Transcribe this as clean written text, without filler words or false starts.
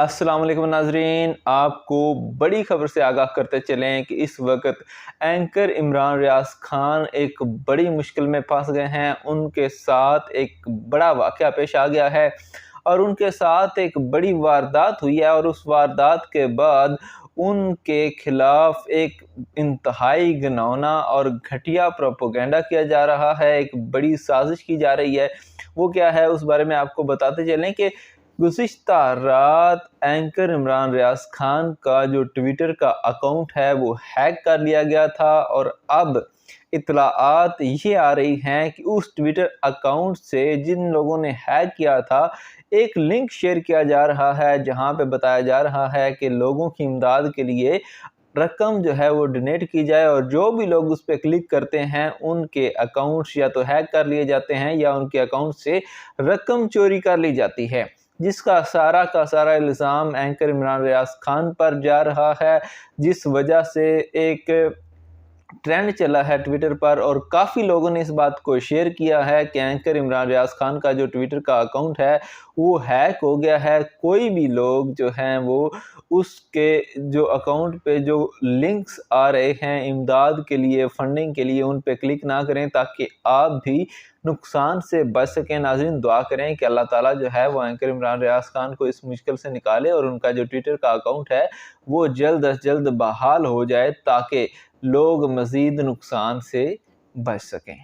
अस्सलाम वालेकुम नाजरीन, आपको बड़ी खबर से आगाह करते चलें कि इस वक्त एंकर इमरान रियाज खान एक बड़ी मुश्किल में फंस गए हैं। उनके साथ एक बड़ा वाक़या पेश आ गया है और उनके साथ एक बड़ी वारदात हुई है और उस वारदात के बाद उनके खिलाफ एक इंतहाई घिनौना और घटिया प्रोपेगेंडा किया जा रहा है, एक बड़ी साजिश की जा रही है। वो क्या है उस बारे में आपको बताते चलें कि गुज़िश्ता रात एंकर इमरान रियाज खान का जो ट्विटर का अकाउंट है वो हैक कर लिया गया था और अब इत्तलाआत ये आ रही हैं कि उस ट्विटर अकाउंट से जिन लोगों ने हैक किया था एक लिंक शेयर किया जा रहा है जहां पे बताया जा रहा है कि लोगों की इमदाद के लिए रकम जो है वो डोनेट की जाए और जो भी लोग उस पर क्लिक करते हैं उनके अकाउंट्स या तो हैक कर लिए जाते हैं या उनके अकाउंट से रकम चोरी कर ली जाती है, जिसका सारा का सारा इल्ज़ाम एंकर इमरान रियाज खान पर जा रहा है। जिस वजह से एक ट्रेंड चला है ट्विटर पर और काफ़ी लोगों ने इस बात को शेयर किया है कि एंकर इमरान रियाज खान का जो ट्विटर का अकाउंट है वो हैक हो गया है। कोई भी लोग जो हैं वो उसके जो अकाउंट पे जो लिंक्स आ रहे हैं इमदाद के लिए, फंडिंग के लिए, उन पे क्लिक ना करें ताकि आप भी नुकसान से बच सकें। नाज़रीन, दुआ करें कि अल्लाह ताला जो है वो एंकर इमरान रियाज खान को इस मुश्किल से निकाले और उनका जो ट्विटर का अकाउंट है वो जल्द अज जल्द बहाल हो जाए ताकि लोग मज़ीद नुकसान से बच सकें।